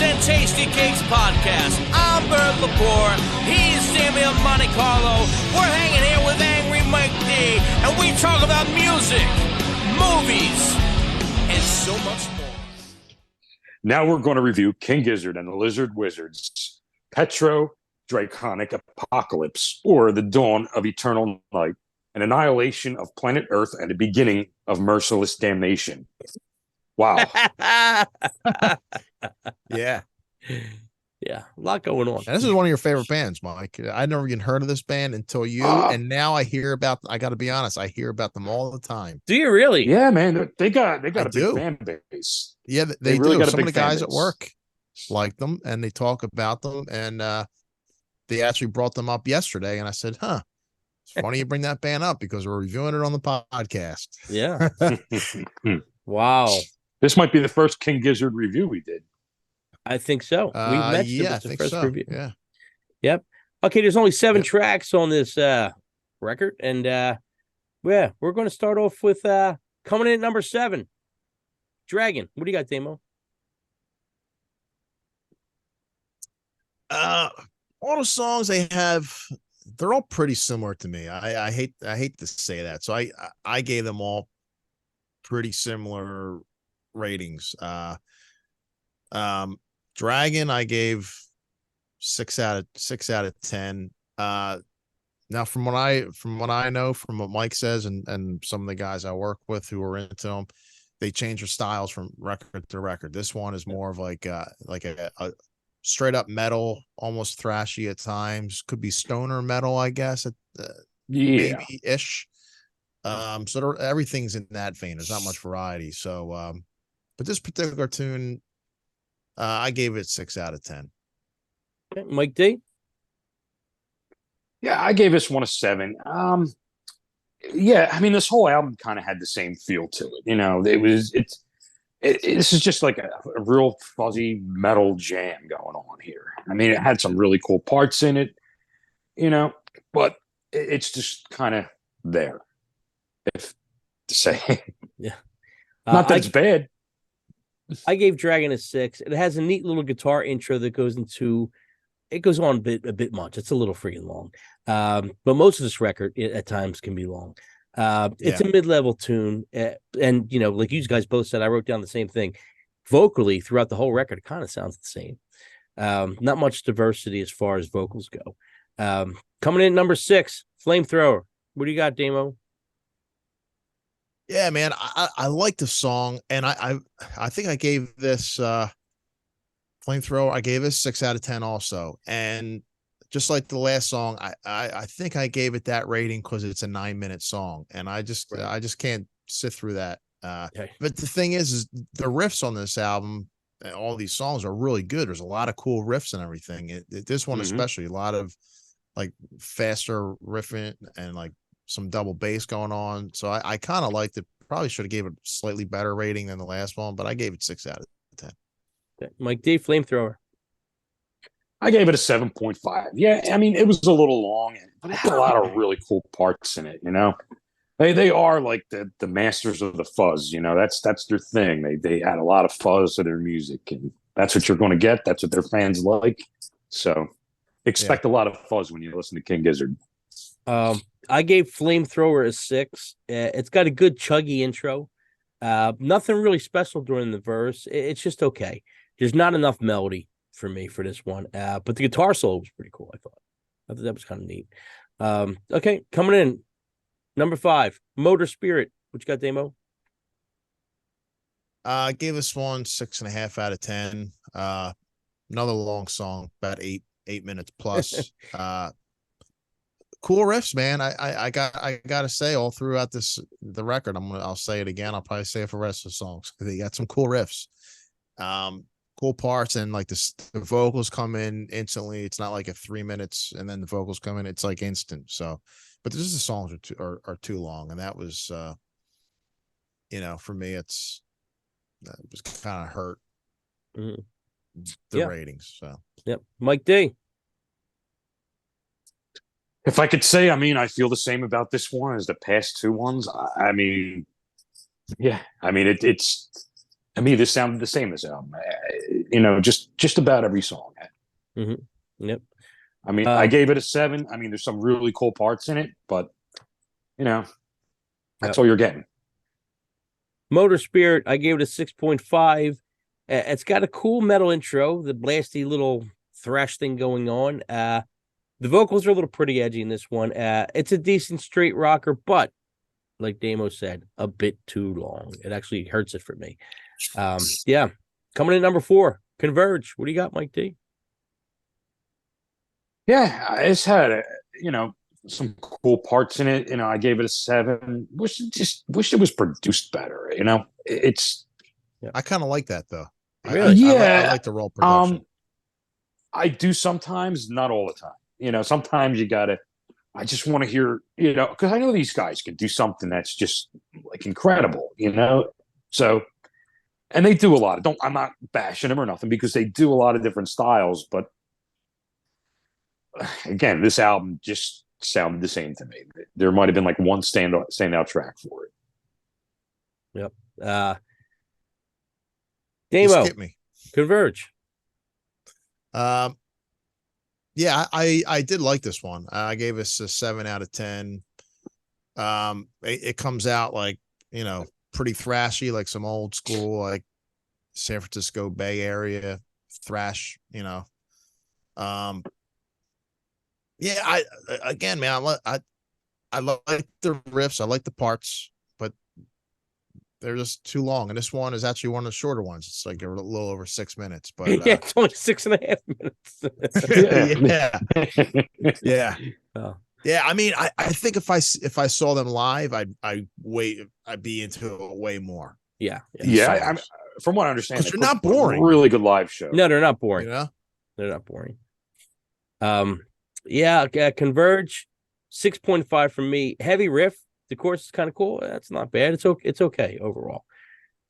and Tasty Cakes podcast. I'm Bert Lepore. He's Sammy of Monte Carlo. We're hanging here with Angry Mike D, and we talk about music, movies, and so much more. Now we're going to review King Gizzard and the Lizard Wizards, PetroDragonic Apocalypse, or the Dawn of Eternal Night, an annihilation of planet Earth and the beginning of merciless damnation. Wow. Yeah. Yeah, a lot going on. And this is one of your favorite bands, Mike. I never even heard of this band until you, and now I hear about. I got to be honest, I hear about them all the time. Do you really? Yeah, man, they got a big do. fan base. Yeah, they really do. got a Some of big the guys fan at base. work like them, and they talk about them. And they actually brought them up yesterday, and I said, "Huh, it's funny you bring that band up because we're reviewing it on the podcast." Yeah. Wow. This might be the first King Gizzard review we did. I think so. We mentioned yeah, it I was the think first so. review. Yeah. Yep. Okay, there's only 7 Yep. tracks on this record, and yeah, we're going to start off with coming in at number 7, Dragon. What do you got, Damo? All the songs they have, they're all pretty similar to me. I hate to say that, so I gave them all pretty similar ratings. Dragon, I gave 6 out of 10. Now from what I know, from what Mike says, and some of the guys I work with who are into them, they change their styles from record to record. This one is more of like a straight up metal, almost thrashy at times. Could be stoner metal, I guess. Yeah. Maybe ish. So everything's in that vein. There's not much variety. So, but this particular tune, I gave it 6 out of 10. Okay, Mike D. Yeah, I gave this one a 7. Yeah, I mean, this whole album kind of had the same feel to it. You know, this is just like a real fuzzy metal jam going on here. I mean, it had some really cool parts in it, you know, but it's just kind of there, if to say. Yeah. Not that it's bad. I gave Dragon a 6. It has a neat little guitar intro that goes on a bit much. It's a little freaking long. But most of this record at times can be long. It's a mid-level tune. And, you know, like you guys both said, I wrote down the same thing. Vocally, throughout the whole record, it kind of sounds the same. Not much diversity as far as vocals go. Coming in at number 6, Flamethrower. What do you got, Damo? Yeah, man, I like the song, and I think I gave this Flamethrower. I gave this 6 out of 10 also, and just like the last song, I think I gave it that rating because it's a 9-minute song, and I just can't sit through that. Okay. But the thing is the riffs on this album, all these songs are really good. There's a lot of cool riffs and everything. This one especially, a lot of like faster riffing and like some double bass going on. So I kind of liked it. Probably should have gave it a slightly better rating than the last one, but I gave it 6 out of 10. Okay. Mike D, Flamethrower. I gave it a 7.5. Yeah, I mean, it was a little long, but it had a lot of really cool parts in it, you know? They are like the masters of the fuzz, you know? That's their thing. They add a lot of fuzz to their music, and that's what you're going to get. That's what their fans like. So expect a lot of fuzz when you listen to King Gizzard. I gave Flamethrower a 6. It's got a good chuggy intro. Nothing really special during the verse. It's just okay. There's not enough melody for me for this one. But the guitar solo was pretty cool, I thought. I thought that was kind of neat. Okay, coming in, number 5, Motor Spirit. What you got, Damo? I gave this one 6.5 out of 10. Another long song, about 8 minutes plus. Cool riffs, man. I gotta say, all throughout the record, I'll say it again. I'll probably say it for the rest of the songs. They got some cool riffs, cool parts, and like the vocals come in instantly. It's not like a 3 minutes and then the vocals come in. It's like instant. So, but just the songs are too long, and that was, you know, for me, it was kind of hurt the ratings. So, yep, Mike D. If I could say, I mean, I feel the same about this one as the past 2 ones. I mean, yeah, I mean, it's I mean, this sounded the same as album. Just about every song. Yep. I mean, I gave it a 7. I mean, there's some really cool parts in it, but that's all you're getting. Motor Spirit, I gave it a 6.5. It's got a cool metal intro, the blasty little thrash thing going on. The vocals are a little pretty edgy in this one. It's a decent straight rocker, but like Damo said, a bit too long. It actually hurts it for me. Yeah. Coming in number 4, Converge. What do you got, Mike D? Yeah, it's had some cool parts in it. I gave it a 7. Wish it was produced better. It's. I kind of like that though. Really? I like the raw production. I do sometimes, not all the time. Sometimes I just want to hear, because I know these guys can do something that's just like incredible, So, and they do a lot. I'm not bashing them or nothing because they do a lot of different styles, but again, this album just sounded the same to me. There might have been like one standout track for it. Yep. Damo, skip me. Converge. Yeah, I did like this one. I gave us a 7 out of 10. It comes out like, pretty thrashy, like some old school, like San Francisco Bay Area thrash, Yeah, I like the riffs. I like the parts, but they're just too long. And this one is actually one of the shorter ones. It's like a little over 6 minutes, but yeah, it's only 6.5 minutes. Yeah. Oh. Yeah, I mean, I think if I saw them live, I'd be into it way more. Yeah. I'm from what I understand, they're not boring. Really good live show. No, they're not boring. They're not boring. Yeah, Converge, 6.5 from me. Heavy riff. The chorus is kind of cool. That's not bad. It's okay overall.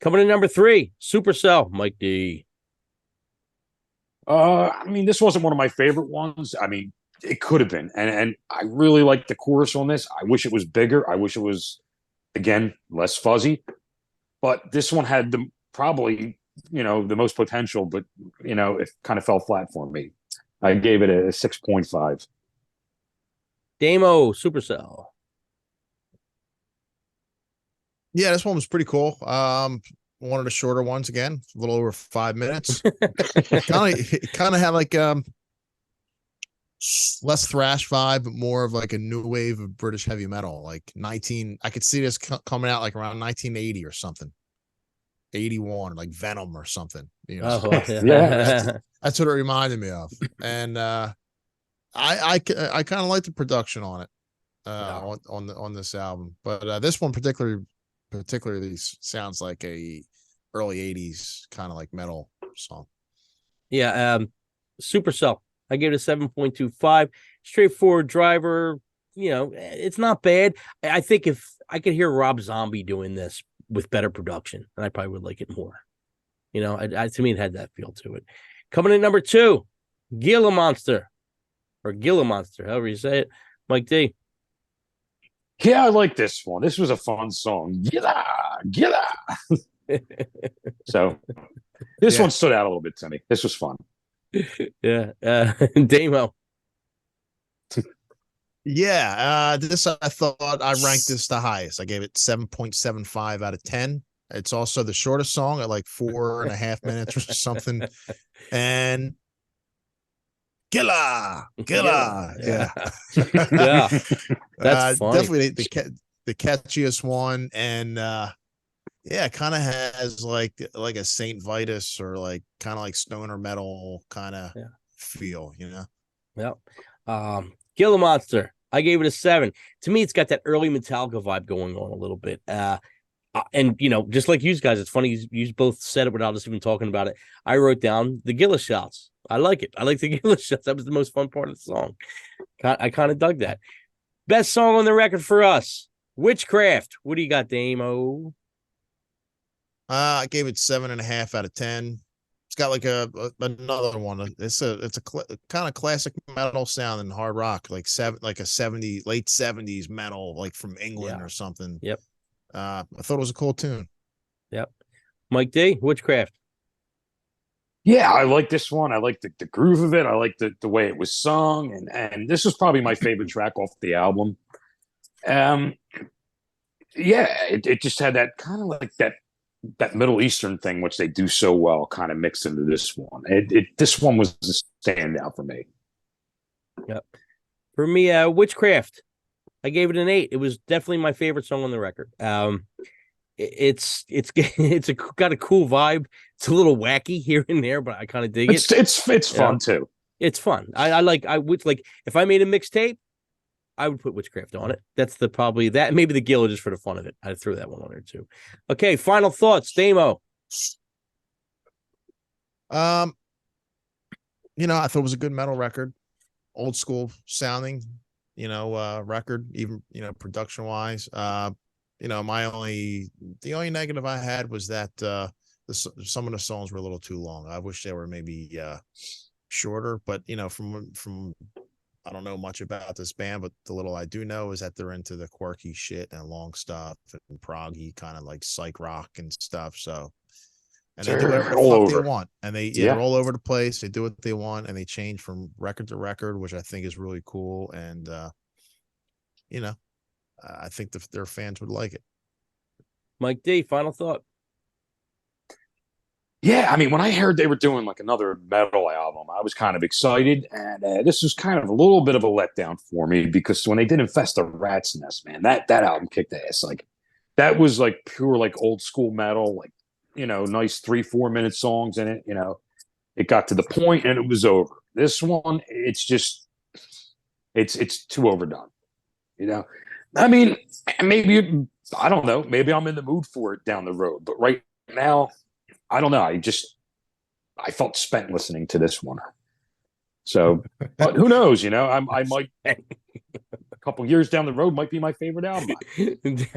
Coming in number 3, Supercell, Mike D. I mean, this wasn't one of my favorite ones. I mean, it could have been, and I really like the chorus on this. I wish it was bigger. I wish it was, again, less fuzzy. But this one had probably the most potential, but it kind of fell flat for me. I gave it a 6.5. Damo, Supercell. Yeah, this one was pretty cool. One of the shorter ones again, a little over 5 minutes. kind of had like less thrash vibe, but more of like a new wave of British heavy metal. Like I could see this coming out like around 1980 or something. 81, like Venom or something. Yeah. That's what it reminded me of. And I kind of like the production on it, on this album. But this one particularly sounds like a early 80s kind of like metal song. Yeah, Supercell. I gave it a 7.25. Straightforward driver. It's not bad. I think if I could hear Rob Zombie doing this with better production, and I probably would like it more. To me, it had that feel to it. Coming in number 2, Gila Monster, however you say it. Mike D. Yeah, I like this one. This was a fun song. Gila. So this one stood out a little bit to me. This was fun. Yeah. Damo. Yeah, this I thought I ranked this the highest. I gave it 7.75 out of 10. It's also the shortest song at like 4.5 minutes or something. And Gila. Yeah. Yeah. That's funny. Definitely the catchiest one. And it kind of has like a Saint Vitus or like kind of like stoner metal kind of feel, Yep. Gila Monster. I gave it a 7. To me, it's got that early Metallica vibe going on a little bit. And just like you guys, it's funny you both said it without us even talking about it. I wrote down the Gila shots. I like it. I like the Gila shots. That was the most fun part of the song. I kind of dug that. Best song on the record for us, Witchcraft. What do you got, Damo? I gave it 7.5 out of 10. It's got like another one. It's a kind of classic metal sound and hard rock, like late 70s metal, like from England or something. Yep. I thought it was a cool tune. Yep. Mike D, Witchcraft. Yeah, I like this one. I like the groove of it. I like the way it was sung, and this was probably my favorite track off the album. Yeah, it just had that kind of like that Middle Eastern thing, which they do so well, kind of mixed into this one. This one was the standout for me. Yep. For me, Witchcraft. I gave it an 8. It was definitely my favorite song on the record. It's got a cool vibe. It's a little wacky here and there, but I kind of dig it. It's fun too. It's fun. I would like if I made a mixtape, I would put Witchcraft on it. That's probably that. Maybe the Gill just for the fun of it. I'd throw that one on there too. Okay, final thoughts, Damo. I thought it was a good metal record, old school sounding, record, even production wise. The only negative I had was that some of the songs were a little too long. I wish they were maybe shorter, but from I don't know much about this band, but the little I do know is that they're into the quirky shit and long stuff and proggy kind of like psych rock and stuff. So, and they do whatever the fuck they want, and they're all over the place. They do what they want, and they change from record to record, which I think is really cool. And I think their fans would like it. Mike D, final thought. Yeah, I mean, when I heard they were doing like another metal album, I was kind of excited, and this was kind of a little bit of a letdown for me because when they did Infest the Rat's Nest, man, that album kicked ass. Like, that was like pure like old school metal, like nice 3-4 minute songs in it. It got to the point and it was over. This one, it's just it's too overdone. I mean, maybe I don't know. Maybe I'm in the mood for it down the road, but right now, I don't know. I felt spent listening to this one. So, but who knows? I might a couple years down the road might be my favorite album.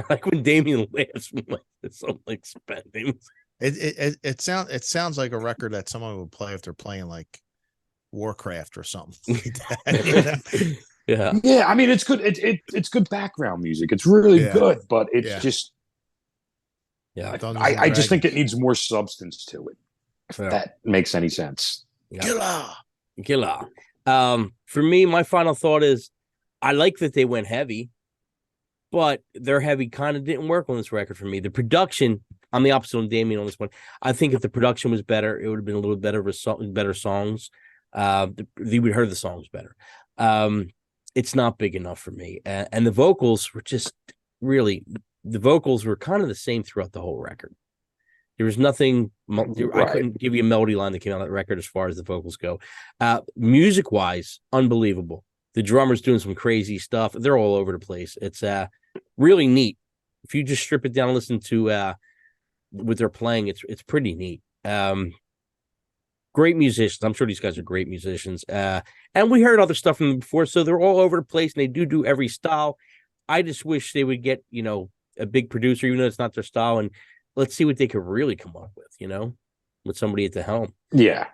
Like when Damien laughs, it's so like spent. It sounds like a record that someone would play if they're playing like Warcraft or something like that. Yeah. I mean, it's good. It's good background music. It's really good, but it's just. Yeah, I just think it needs more substance to it. If that makes any sense. Killer. For me, my final thought is, I like that they went heavy, but their heavy kind of didn't work on this record for me. The production, I'm the opposite of Damien on this one. I think if the production was better, it would have been a little better songs. We would heard the songs better. It's not big enough for me, and the vocals were just really. The vocals were kind of the same throughout the whole record. There was nothing. I couldn't give you a melody line that came out of that record as far as the vocals go. Music wise, unbelievable. The drummer's doing some crazy stuff. They're all over the place. It's really neat. If you just strip it down and listen to what they're playing, it's pretty neat. Great musicians. I'm sure these guys are great musicians. And we heard other stuff from them before, so they're all over the place and they do every style. I just wish they would get, a big producer, even though it's not their style, and let's see what they could really come up with, with somebody at the helm. Yeah.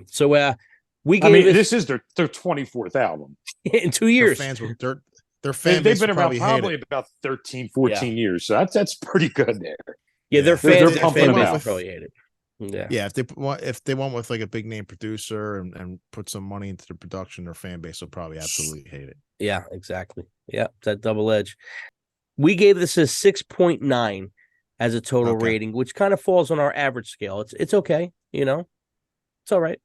So we gave this is their 24th album in 2 years. Their fans they've been around probably about 13, 14 years. So that's pretty good there. Yeah, their fans they're pumping them out. Probably hate it. Yeah, if they went with like a big name producer and put some money into the production, their fan base will probably absolutely hate it. Yeah, exactly. Yeah, it's that double edge. We gave this a 6.9 as a total rating, which kind of falls on our average scale. It's okay, it's all right.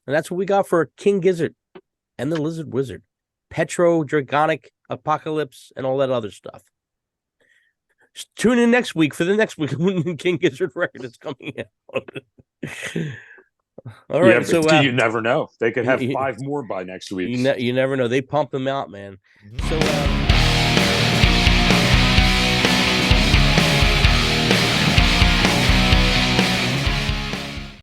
And that's what we got for King Gizzard and the Lizard Wizard, Petro, Dragonic, Apocalypse, and all that other stuff. Tune in next week for the next week when King Gizzard record is coming out. All right, so you never know. They could have 5 more by next week. You never know. They pump them out, man. So.